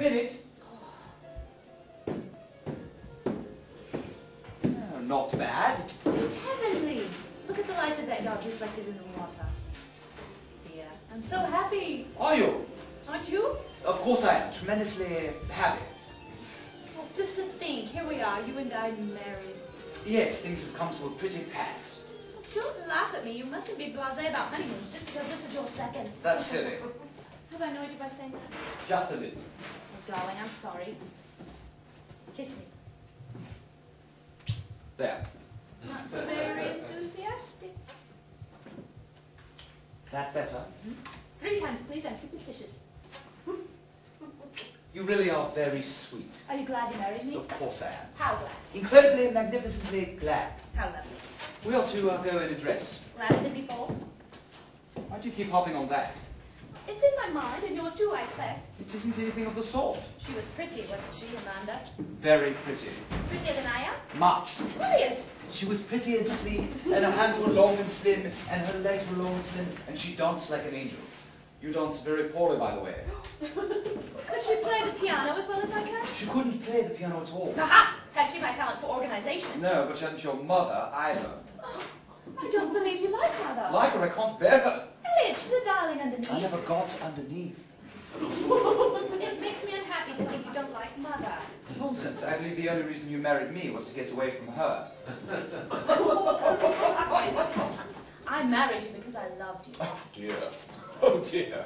minute. Oh, not bad. It's heavenly. Look at the lights of that yacht reflected in the water. Dear, I'm so happy. Are you? Aren't you? Of course I am. Tremendously happy. Well, just to think, here we are, you and I married. Yes, things have come to a pretty pass. Don't laugh at me. You mustn't be blasé about honeymoons just because this is your second. That's silly. Have I annoyed you by saying that? Just a little. Oh, darling, I'm sorry. Kiss me. There. Not so very enthusiastic. That better? 3 times, please. I'm superstitious. You really are very sweet. Are you glad you married me? Of course I am. How glad? Incredibly, magnificently glad. How lovely. We ought to go in a dress. Gladder than before? Why do you keep hopping on that? It's in my mind, and yours too, I expect. It isn't anything of the sort. She was pretty, wasn't she, Amanda? Very pretty. Prettier than I am? Much. Brilliant. She was pretty and sleek, and her hands were long and slim, and her legs were long and slim, and she danced like an angel. You dance very poorly, by the way. Could she play the piano as well as I can? She couldn't play the piano at all. Aha! Had she my talent for organization? No, but she hadn't your mother either. Oh, I don't believe you like Mother. Like her, I can't bear her. Elliot, she's a darling underneath. I never got underneath. It makes me unhappy to think you don't like Mother. Nonsense. I believe the only reason you married me was to get away from her. I married you because I loved you. Oh, dear. Oh, dear.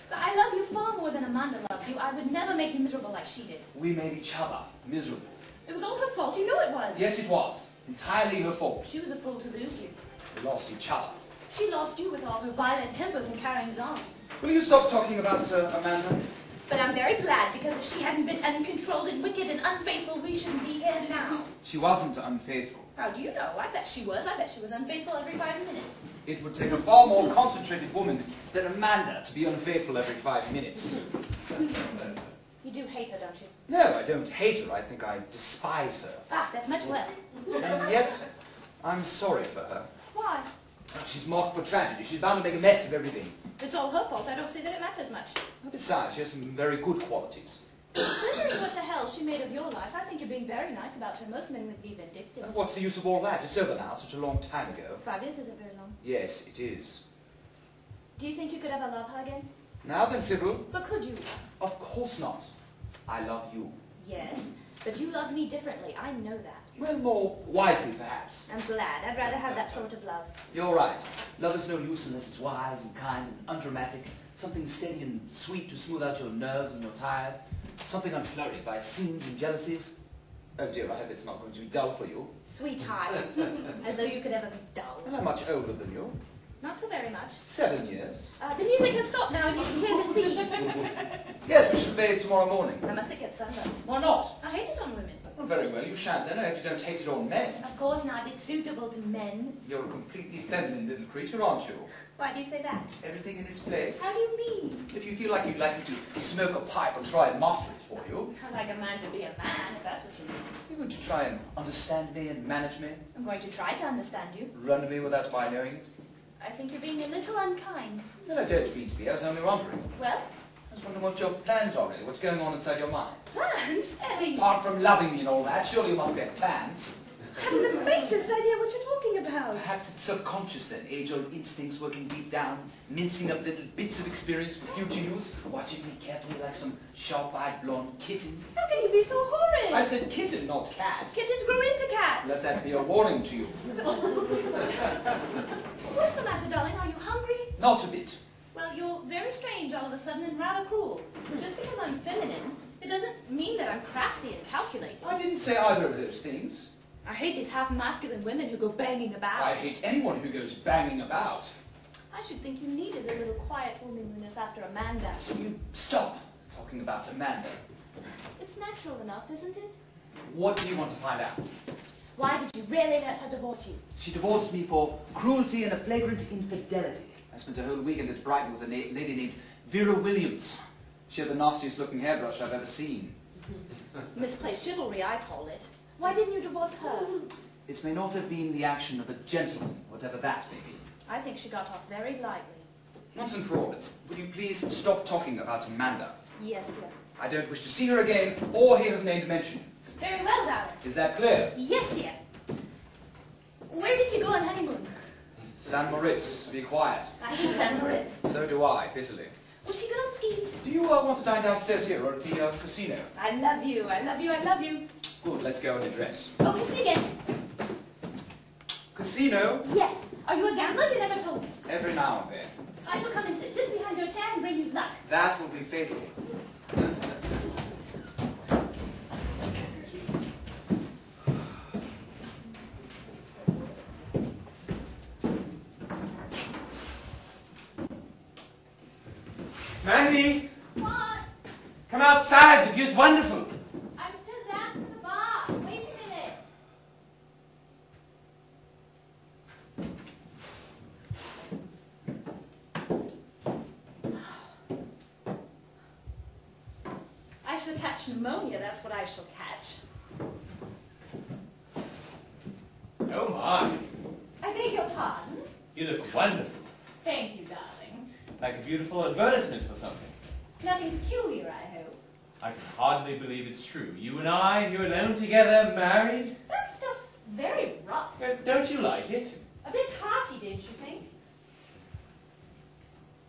But I love you far more than Amanda loved you. I would never make you miserable like she did. We made each other miserable. It was all her fault. You know it was. Yes, it was. Entirely her fault. She was a fool to lose you. We lost each other. She lost you with all her violent tempers and carryings on. Will you stop talking about Amanda? But I'm very glad, because if she hadn't been uncontrolled and wicked and unfaithful, we shouldn't be here now. She wasn't unfaithful. How do you know? I bet she was. I bet she was unfaithful every 5 minutes. It would take a far more concentrated woman than Amanda to be unfaithful every 5 minutes. You do hate her, don't you? No, I don't hate her. I think I despise her. Ah, that's much less. And yet, I'm sorry for her. Why? She's marked for tragedy. She's bound to make a mess of everything. It's all her fault. I don't see that it matters much. Besides, she has some very good qualities. Considering what the hell she made of your life, I think you're being very nice about her. Most men would be vindictive. What's the use of all that? It's over now, such a long time ago. 5 years isn't very long. Yes, it is. Do you think you could ever love her again? Now then, Sybil. But could you? Of course not. I love you. Yes, but you love me differently. I know that. Well, more wisely, perhaps. I'm glad. I'd rather have that sort of love. You're right. Love is no use unless it's wise and kind and undramatic. Something steady and sweet to smooth out your nerves when you're tired. Something unflurried by sins and jealousies. Oh dear, I hope it's not going to be dull for you. Sweetheart. As though you could ever be dull. Well, I'm much older than you. Not so very much. 7 years. The music has stopped now and you can hear the sea. Yes, we should bathe tomorrow morning. I mustn't get sunburned. Why not? I hate it on women. Well, very well, you shan't then. I hope you don't hate it on men. Of course not. It's suitable to men. You're a completely feminine little creature, aren't you? Why do you say that? Everything in its place. How do you mean? If you feel like you'd like me to smoke a pipe and try and master it for you. I'd like a man to be a man, if that's what you mean. You're going to try and understand me and manage me? I'm going to try to understand you. Run me without my knowing it? I think you're being a little unkind. No, I don't mean to be. I was only wondering. Well? I was wondering what your plans are, really. What's going on inside your mind? Plans? Eddie! Apart from loving me and all that, surely you must have plans. I haven't the greatest idea what you're talking about. Perhaps it's subconscious then, age-old instincts working deep down, mincing up little bits of experience for future use, watching me carefully like some sharp-eyed blonde kitten. How can you be so horrid? I said kitten, not cat. Kittens grow into cats. Let that be a warning to you. What's the matter, darling? Are you hungry? Not a bit. Well, you're very strange all of a sudden and rather cruel. Just because I'm feminine, it doesn't mean that I'm crafty and calculating. I didn't say either of those things. I hate these half-masculine women who go banging about. I hate anyone who goes banging about. I should think you needed a little quiet womanliness after Amanda. Will you stop talking about Amanda? It's natural enough, isn't it? What do you want to find out? Why did you really let her divorce you? She divorced me for cruelty and a flagrant infidelity. I spent a whole weekend at Brighton with a lady named Vera Williams. She had the nastiest looking hairbrush I've ever seen. Misplaced chivalry, I call it. Why didn't you divorce her? It may not have been the action of a gentleman, whatever that may be. I think she got off very lightly. Once and for all, will you please stop talking about Amanda? Yes, dear. I don't wish to see her again or hear her name mentioned. Very well, darling. Is that clear? Yes, dear. Where did you go on honeymoon? San Moritz, be quiet. I hate San Moritz. So do I, bitterly. Was she good on skis? Do you want to dine downstairs here or at the casino? I love you, I love you, I love you. Good, let's go and dress. Oh, kiss me again. Casino? Yes. Are you a gambler? You never told me. Every now and then. I shall come and sit just behind your chair and bring you luck. That will be fatal. Mandy! What? Come outside, the view's wonderful. I'm still down in the bar. Wait a minute. I shall catch pneumonia, that's what I shall catch. Oh my, I beg your pardon? you look wonderful. Thank you, darling. Like a beautiful advertisement for something. Nothing peculiar, I hope. I can hardly believe it's true. You and I, here alone together, married. That stuff's very rough. Don't you like it? A bit hearty, don't you think?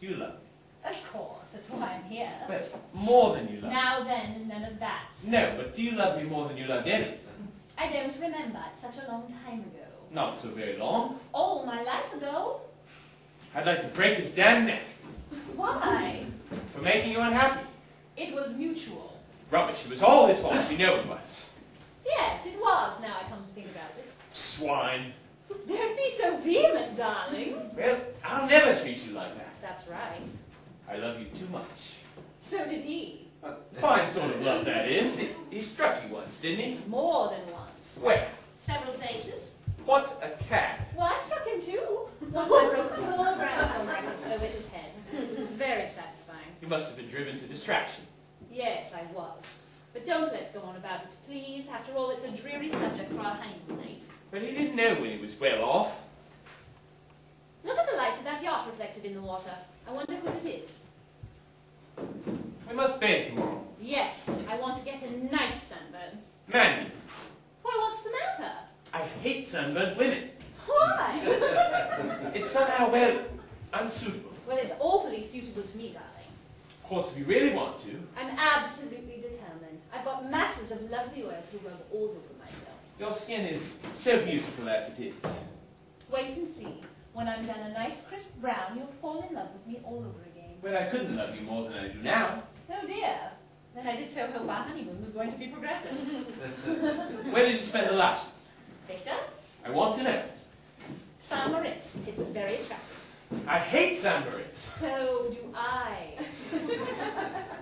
Do you love me? Of course, that's why I'm here. Well, more than you love me. Now then, none of that. No, but do you love me more than you loved Elliot? I don't remember. It's such a long time ago. Not so very long. All my life ago? I'd like to break his damn neck Why? for making you unhappy. It was mutual. Rubbish, it was all his fault. You know it was. Yes, it was, now I come to think about it. Swine. Don't be so vehement, darling. Well, I'll never treat you like that. That's right. I love you too much. So did he. A fine sort of love, that is. He struck you once, didn't he? More than once. Where? Several places. What a cad. Well, I struck him too. Once I broke 4 gramophone records over his head. It was very satisfying. You must have been driven to distraction. Yes, I was. But don't let's go on about it, please. After all, it's a dreary subject for our honeymoon night. But he didn't know when he was well off. Look at the lights of that yacht reflected in the water. I wonder whose it is. We must bathe tomorrow. Yes, I want to get a nice sunburn. Mandy, Why, what's the matter? I hate sunburned women. Why? It's somehow, well, unsuitable. Well, it's awfully suitable to me, darling. Of course, if you really want to. I'm absolutely determined. I've got masses of lovely oil to rub all over myself. Your skin is so beautiful as it is. Wait and see. When I'm done a nice crisp brown, you'll fall in love with me all over again. Well, I couldn't love you more than I do now. Oh dear. Then I did so hope our honeymoon was going to be progressive. Where did you spend the last? Victor? I want to know. San Moritz. It was very attractive. I hate San Moritz. So do I.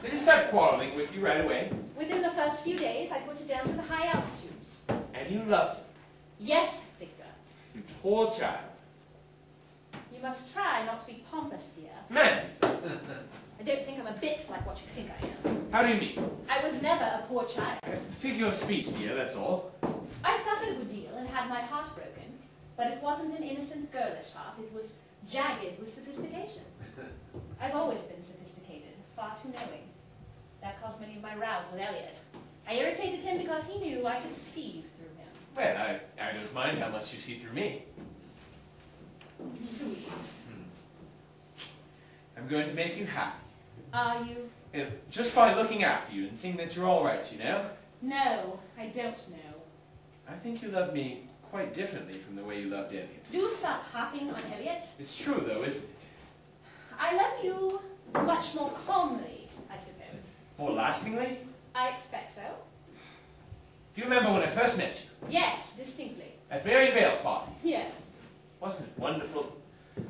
Did he start quarreling with you right away? Within the first few days, I put it down to the high altitudes. And you loved him. Yes, Victor. You poor child. You must try not to be pompous, dear. Mandy, I don't think I'm a bit like what you think I am. how do you mean? I was never a poor child. Figure of speech, dear, that's all. I suffered a good deal and had my heart broken, but it wasn't an innocent, girlish heart. It was jagged with sophistication. I've always been sophisticated, far too knowing. That caused many of my rows with Elliot. I irritated him because he knew I could see through him. Well, I don't mind how much you see through me. Sweet. I'm going to make you happy. Are you? Just by looking after you and seeing that you're all right, you know? No, I don't know. I think you love me quite differently from the way you loved Elliot. Do stop harping on Elliot. It's true, though, isn't it? I love you much more calmly, I suppose. More lastingly? I expect so. Do you remember when I first met you? Yes, distinctly. At Mary Vale's party. Yes. Wasn't it wonderful?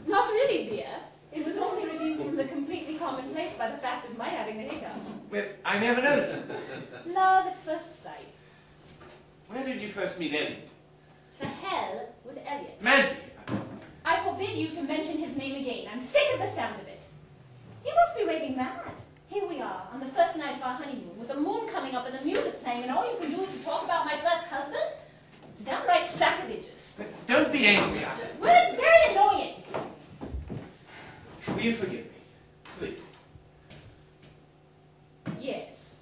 Not really, dear. It was only redeemed from the completely commonplace by the fact of my having the hiccups. Well, I never noticed it. Love at first sight. Where did you first meet Elliot? To hell with Elliot. Mandy! I forbid you to mention his name again. I'm sick of the sound of it. You must be raving mad. Here we are, on the first night of our honeymoon, with the moon coming up and the music playing, and all you can do is to talk about my first husband? It's downright sacrilegious. But don't be angry at it. Well, it's very annoying. Will you forgive me? Please. Yes,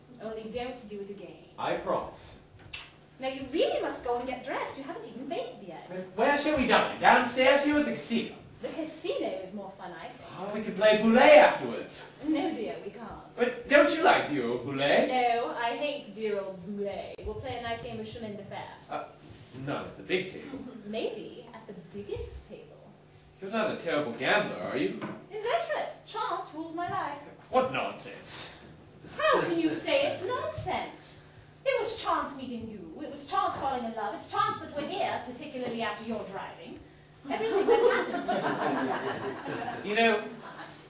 downstairs here at the casino? The casino is more fun, I think. Oh, we could play boulet afterwards. No, dear, we can't. But don't you like dear old boulet? No, I hate dear old boulet. We'll play a nice game of chemin de fer. Not at the big table. Maybe at the biggest table. You're not a terrible gambler, are you? Inveterate. Chance rules my life. What nonsense. How can you say it's nonsense? It was chance meeting you. It was chance falling in love. It's chance that we're here, particularly after your driving. Everything that happens is chance. You know,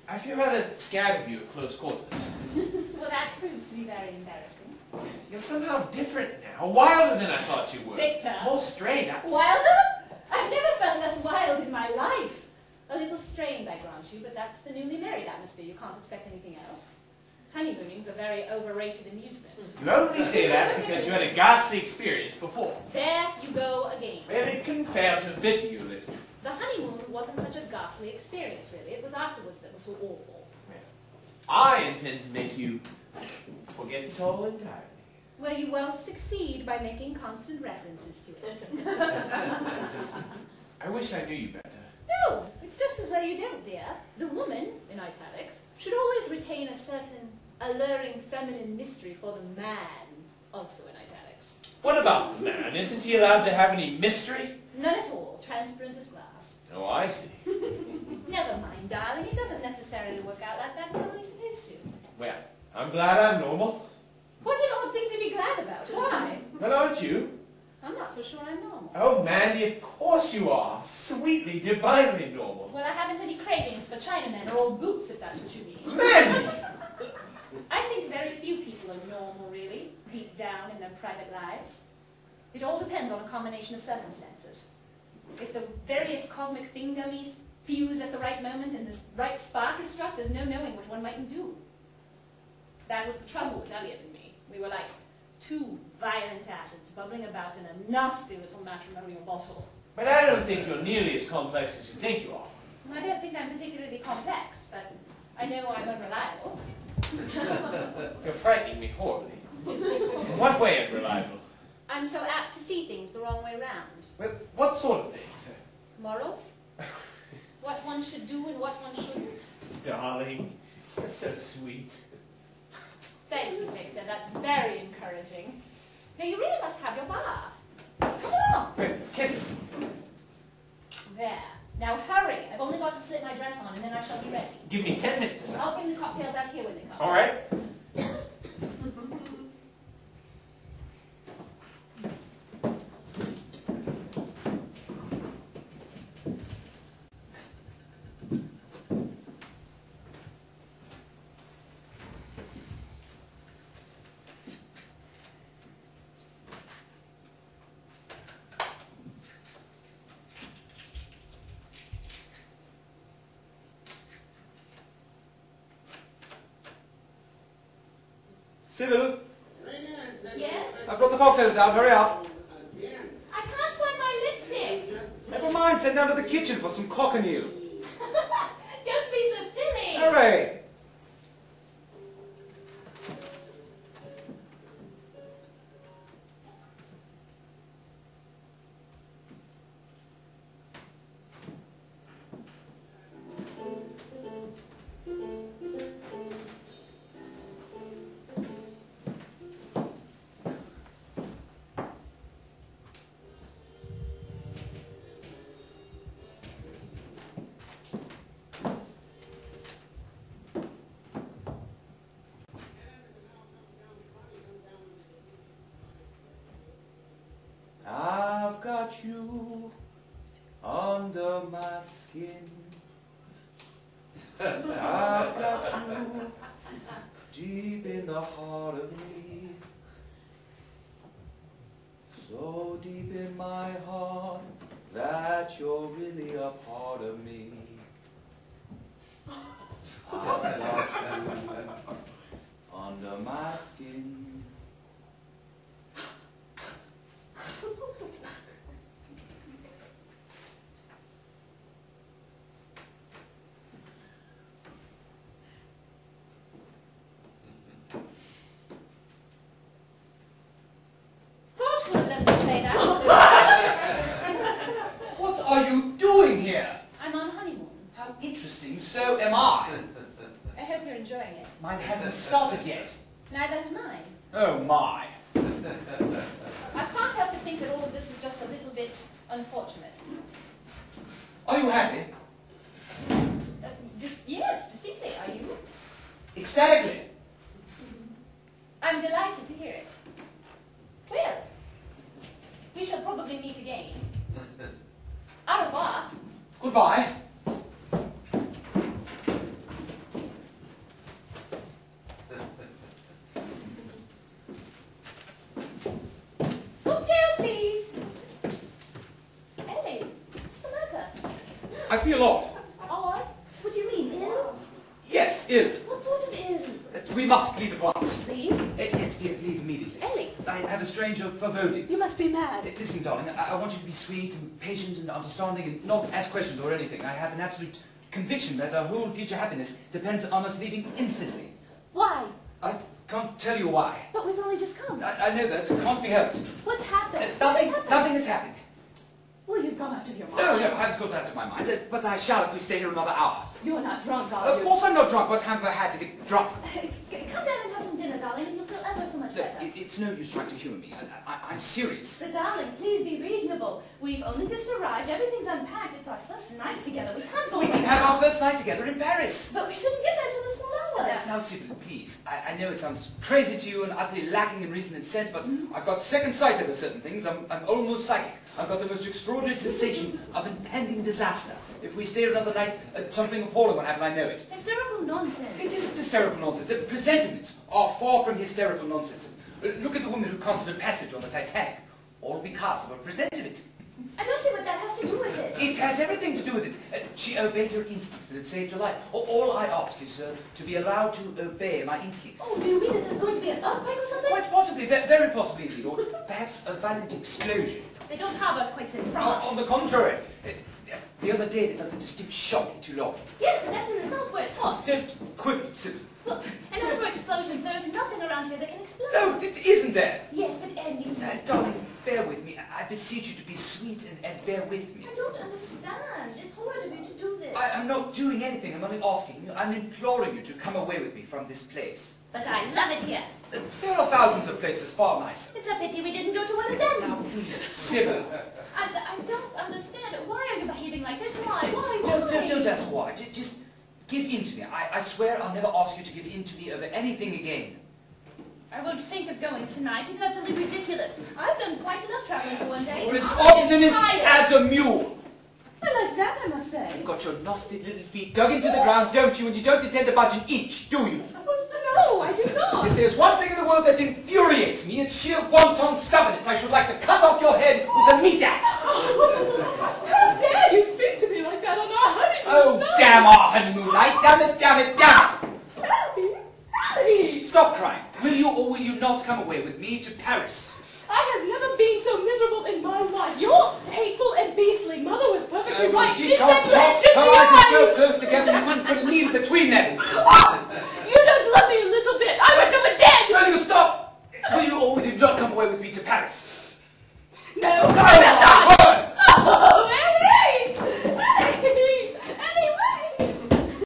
I feel rather scared of you at close quarters. Well, that proves to be very embarrassing. You're somehow different now, wilder than I thought you were. Victor. More strained. Wilder? I've never felt less wild in my life. A little strained, I grant you, but that's the newly married atmosphere. You can't expect anything else. Honeymooning's a very overrated amusement. You only say that because you had a ghastly experience before. There you go again. Well, it couldn't fail to admit to you that... The honeymoon wasn't such a ghastly experience, really. It was afterwards that was so awful. Well, I intend to make you forget it all entirely. Well, you won't succeed by making constant references to it. I wish I knew you better. No, it's just as well you don't, dear. The woman, in italics, should always retain a certain alluring feminine mystery for the man, also in italics. What about the man? Isn't he allowed to have any mystery? None at all, transparent as glass. Oh, I see. Never mind, darling, it doesn't necessarily work out like that. It's only supposed to. Well, I'm glad I'm normal. What an odd thing to be glad about. Why? Well, aren't you? I'm not so sure I'm normal. Oh, Mandy, of course you are. Sweetly, divinely normal. Well, I haven't any cravings for Chinamen or old boots, if that's what you mean. Mandy! I think very few people are normal, really, deep down in their private lives. It all depends on a combination of circumstances. If the various cosmic thingummies fuse at the right moment and this right spark is struck, there's no knowing what one mightn't do. That was the trouble with Elliot and me. We were like two violent acids bubbling about in a nasty little matrimonial bottle. But I don't think you're nearly as complex as you think you are. I don't think I'm particularly complex, but I know I'm unreliable. You're frightening me horribly. In what way unreliable? I'm so apt to see things the wrong way round. Well, what sort of things? Morals? What one should do and what one shouldn't? Darling, you're so sweet. Thank you, Victor. That's very encouraging. Now, you really must have your bath. Come along. Well, kiss me. There. Now, hurry. I've only got to slip my dress on, and then I shall be ready. Give me 10 minutes. I'll bring the cocktails out here when they come. All right. Sybil, Yes? I've brought the cocktails out. Hurry up. I can't find my lipstick. Never mind. Send down to the kitchen for some cochineal. Don't be so silly. Hurry. I've got you under my skin. I've got you deep in the heart of me. So deep in my heart that you're really a part of me. I've got you under my skin. Thoughtful of them to play that. What are you doing? So am I. I hope you're enjoying it. Mine hasn't started yet. Neither has mine. Oh my. I can't help but think that all of this is just a little bit unfortunate. Are you happy? Yes, distinctly. Are you? Ecstatically. I'm delighted to hear it. Well, we shall probably meet again. Au revoir. Goodbye. Cocktail, please. Ellie, what's the matter? I feel odd. Odd? What do you mean, ill? Yes, ill. What sort of ill? We must leave at once. Leave? Yes, dear, leave immediately. Ellie, I have a strange foreboding. you must be mad. Listen, darling, I want you to be sweet and patient and understanding and not ask questions or anything. I have an absolute conviction that our whole future happiness depends on us leaving instantly. Why? I can't tell you why. But we've only just come. I know that. It can't be helped. What's happened? Nothing has happened. Well, you've gone out of your mind. No, I haven't got that to my mind. But I shall if we stay here another hour. You're not drunk, are Of you? course I'm not drunk. What time have I had to get drunk? Come down and have some dinner, darling, and you'll feel ever so much Look, better. it's no use trying to humour me. I'm serious. But darling, please be reasonable. We've only just arrived. Everything's unpacked. It's our first night together. We can't go We away can have now. our first night together in Paris. But we shouldn't get there till the small hours. Now, Sybil, please. I know it sounds crazy to you and utterly lacking in reason and sense, but I've got second sight over certain things. I'm almost psychic. I've got the most extraordinary sensation of impending disaster. If we stay another night, something appalling will happen, I know it. Hysterical nonsense. It isn't hysterical nonsense. Presentiments are far from hysterical nonsense. Look at the woman who cancelled her passage on the Titanic. All because of a presentiment. I don't see what that has to do with it. It has everything to do with it. She obeyed her instincts and it saved her life. All I ask is to be allowed to obey my instincts. Oh, do you mean that there's going to be an earthquake or something? Quite possibly, very possibly indeed, or perhaps a violent explosion. They don't have earthquakes in France. On the contrary, the other day they felt a distinct shock in Toulon. Yes, but that's in the south where it's hot. Don't quibble, Sybil. Well, and as for explosions, there is nothing around here that can explode. No, it isn't there. Yes, but Ellie... Darling, bear with me. I beseech you to be sweet and bear with me. I don't understand. It's horrid of you to do this. I'm not doing anything. I'm only asking you. I'm imploring you to come away with me from this place. But I love it here. There are thousands of places far nicer. It's a pity we didn't go to one of them. Now, please, Sybil. I don't understand. Why are you behaving like this? Why? Don't ask why. Just give in to me. I swear I'll never ask you to give in to me over anything again. I won't think of going tonight. It's utterly ridiculous. I've done quite enough traveling for one day. You're as I'm obstinate tired. as a mule. I like that, I must say. You've got your nasty little feet dug into the ground, don't you? And you don't intend to budge an inch, do you? No, I do not. If there's one thing in the world that infuriates me, it's sheer wanton stubbornness. I should like to cut off your head with a meat axe. How dare you speak to me like that on our honeymoon Oh, night? damn our honeymoon night. Damn it. Ellie! Ellie! Stop crying. Will you or will you not come away with me to Paris? I have never been so miserable in my life. Your hateful and beastly mother was perfectly right. She She can't said talk